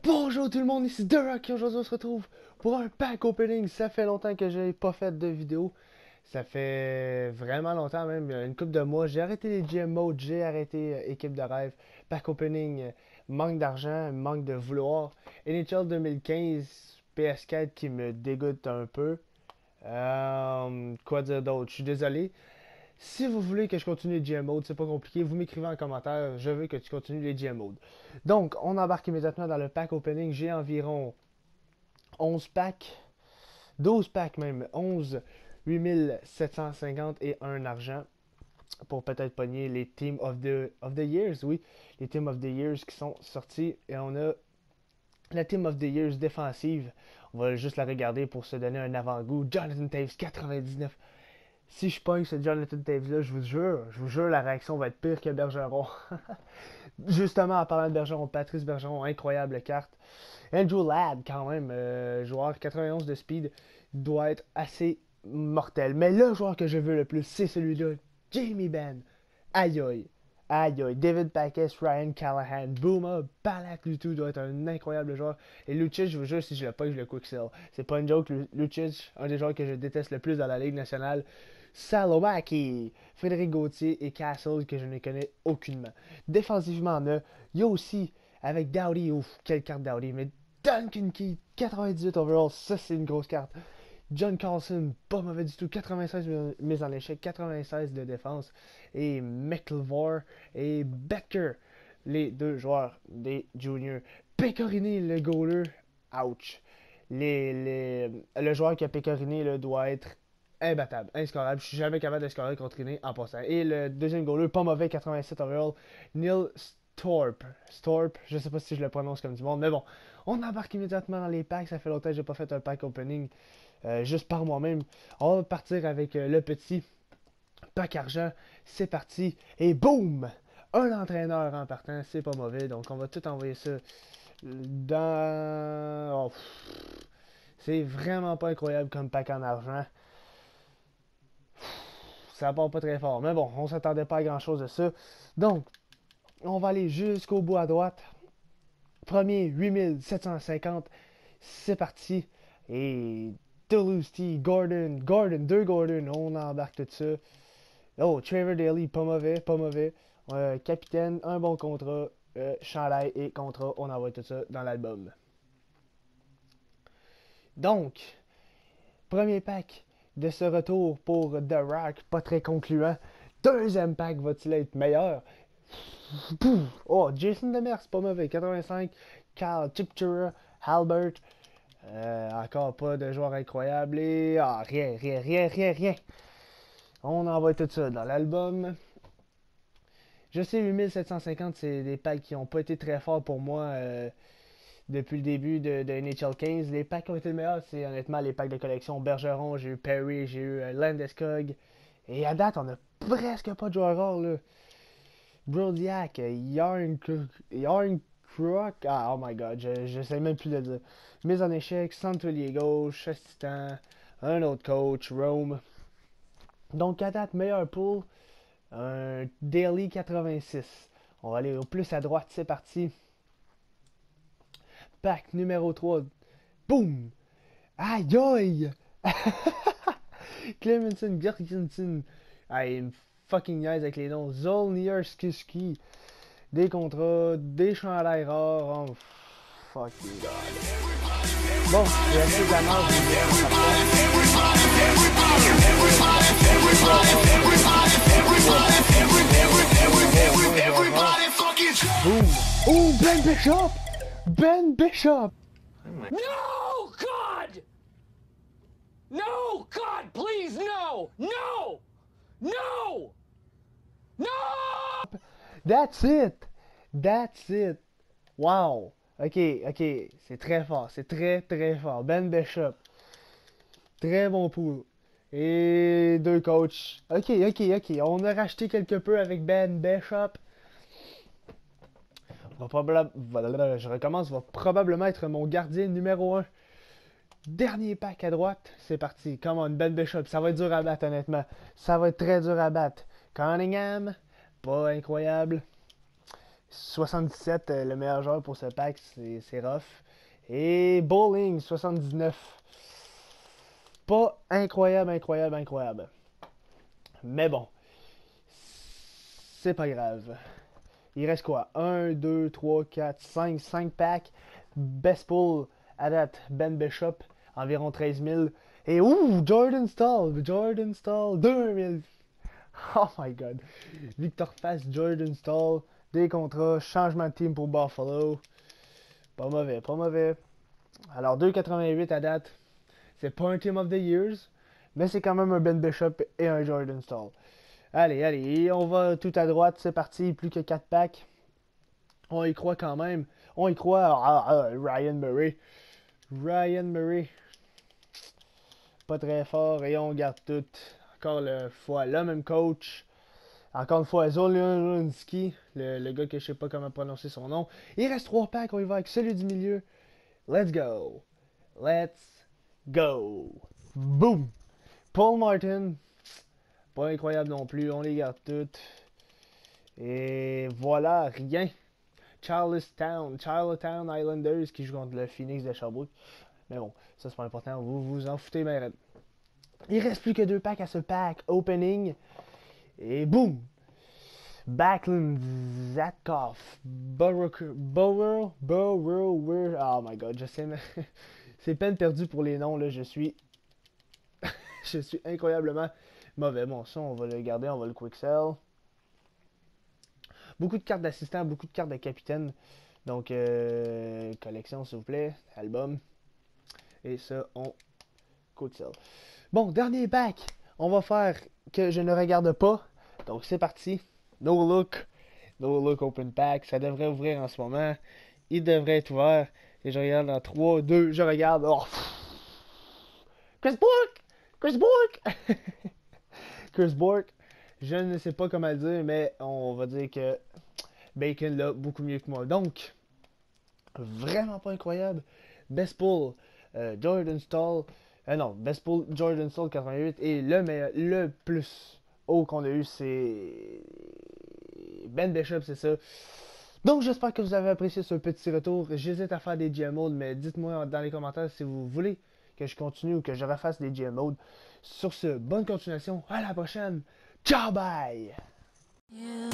Bonjour tout le monde, ici The Rock et aujourd'hui on se retrouve pour un pack opening. Ça fait longtemps que j'ai pas fait de vidéo. Ça fait vraiment longtemps même, une couple de mois. J'ai arrêté les GM Mode, j'ai arrêté équipe de rêve. Pack opening, manque d'argent, manque de vouloir. NHL 2015, PS4 qui me dégoûte un peu. Quoi dire d'autre? Je suis désolé. Si vous voulez que je continue les GM Mode, c'est pas compliqué, vous m'écrivez en commentaire, je veux que tu continues les GM Mode. Donc, on embarque immédiatement dans le pack opening. J'ai environ 11 packs, 12 packs même, 11, 8750 et un argent pour peut-être pogner les Team of the Years, oui, les Team of the Years qui sont sortis. Et on a la Team of the Years défensive. On va juste la regarder pour se donner un avant-goût. Jonathan Toews 99. Si je pogne ce Jonathan Toews-là, je vous jure, la réaction va être pire que Bergeron. Justement, en parlant de Bergeron, Patrice Bergeron, incroyable carte. Andrew Ladd, quand même, joueur 91 de speed, doit être assez mortel. Mais le joueur que je veux le plus, c'est celui-là, Jamie Benn. Aïe aïe. Aïe aïe. David Backes, Ryan Callahan, Booma, Balak Lutu doit être un incroyable joueur. Et Lucic, je vous jure, si je le pogne, je le quicksell. C'est pas une joke, Lucic, un des joueurs que je déteste le plus dans la Ligue nationale. Salomaki, Frédéric Gauthier et Castle que je ne connais aucunement. Défensivement, il y a aussi avec Doughty, ouf, quelle carte Doughty, mais Duncan Keith, 98 overall, ça c'est une grosse carte. John Carlson, pas mauvais du tout, 96 mises en échec, 96 de défense. Et McIlvore et Becker, les deux joueurs des juniors. Pecorini, le goaler, ouch. Le joueur qui a Pecorini là, doit être imbattable, inscorable. Je suis jamais capable de scorer contre Iné en passant. Et le deuxième goaler, pas mauvais, 87 overall, Neil Storp, je sais pas si je le prononce comme du monde, mais bon, on embarque immédiatement dans les packs. Ça fait longtemps que j'ai pas fait un pack opening juste par moi-même. On va partir avec le petit pack argent. C'est parti et boum, un entraîneur en partant, c'est pas mauvais. Donc on va tout envoyer ça dans. Oh, c'est vraiment pas incroyable comme pack en argent. Ça part pas très fort, mais bon, on s'attendait pas à grand chose de ça. Donc, on va aller jusqu'au bout à droite. Premier, 8750. C'est parti. Et Duluth, Gordon, deux Gordon. On embarque tout ça. Oh, Trevor Daly, pas mauvais, pas mauvais. Capitaine, un bon contrat. Chandail et contrat. On envoie tout ça dans l'album. Donc, premier pack de ce retour pour The Rock. Pas très concluant. Deuxième pack va-t-il être meilleur? Oh, Jason Demers, pas mauvais. 85. Carl Chipchura, Halbert. Encore pas de joueur incroyable. Et rien. On envoie tout ça dans l'album. Je sais, 8750, c'est des packs qui n'ont pas été très forts pour moi depuis le début de NHL 15. Les packs qui ont été le meilleur, c'est honnêtement les packs de collection. Bergeron, j'ai eu Perry, j'ai eu Landeskog. Et à date, on n'a presque pas de joueurs rares, là. Brodiak, Yarn Croc, oh my god, je sais même plus le dire. Mise en échec, centralier gauche, assistant, un autre coach, Rome. Donc à date, meilleur pool, un Daily 86. On va aller au plus à droite, c'est parti. Pack numéro 3. Boum! Aïe aïe! Clemenson, Bjorkinson. Aïe, me fucking niaise avec les noms. Zolnier Skiski. Des contrats, des chandails rares. Oh, fuck you, God. Bon, j'ai assez de la marge. Boom! Oh, Ben Bishop! Ben Bishop! No, God! No, God, please, no! No! No! No! That's it! That's it! Wow! Ok, c'est très fort, c'est très fort. Ben Bishop. Très bon pool. Et deux coachs. Ok. On a racheté quelque peu avec Ben Bishop. Je recommence, va probablement être mon gardien numéro 1. Dernier pack à droite, c'est parti. Come on, Ben Bishop, ça va être dur à battre honnêtement. Ça va être très dur à battre. Cunningham, pas incroyable. 77, le meilleur joueur pour ce pack, c'est rough. Et Bowling, 79. Pas incroyable, incroyable. Mais bon, c'est pas grave. Il reste quoi? 1, 2, 3, 4, 5 packs. Best pull à date, Ben Bishop, environ 13 000. Et Jordan Staal, 2000. Oh my god. Victor Fast, Jordan Staal, des contrats, changement de team pour Buffalo. Pas mauvais. Alors 2,88 à date. C'est pas un Team of the Years, mais c'est quand même un Ben Bishop et un Jordan Staal. Allez, on va tout à droite, c'est parti, plus que 4 packs. On y croit quand même. On y croit. Ryan Murray. Pas très fort et on garde tout. Encore une fois, le même coach. Encore une fois, Zolnski, le gars que je sais pas comment prononcer son nom. Il reste 3 packs, on y va avec celui du milieu. Let's go. Boom. Paul Martin. Pas incroyable non plus, on les garde toutes. Et voilà, rien. Charlottetown Islanders qui joue contre le Phoenix de Sherbrooke. Mais bon, ça c'est pas important, vous vous en foutez, mais il reste plus que 2 packs à ce pack opening. Et boum! Backlund, Zatkov, Bauer, oh my god, je sais, mais c'est peine perdue pour les noms, là, je suis incroyablement mauvais. Bon, ça, on va le garder, on va le quick sell. Beaucoup de cartes d'assistant, beaucoup de cartes de capitaine. Donc, collection, s'il vous plaît, album. Et ça, on quick sell. Bon, dernier pack, on va faire que je ne regarde pas. Donc, c'est parti. No look open pack. Ça devrait ouvrir en ce moment. Il devrait être ouvert. Et je regarde en 3, 2, je regarde. Oh. Chris Bourque. Je ne sais pas comment le dire, mais on va dire que Bacon l'a beaucoup mieux que moi. Donc, vraiment pas incroyable. Best pull, Jordan Staal. Best pull, Jordan Staal 88. Et le plus haut qu'on a eu, c'est Ben Bishop, c'est ça. Donc, j'espère que vous avez apprécié ce petit retour. J'hésite à faire des GM modes, mais dites-moi dans les commentaires si vous voulez que je continue ou que je refasse des GM modes. Sur ce, bonne continuation. À la prochaine. Ciao, bye! Yeah.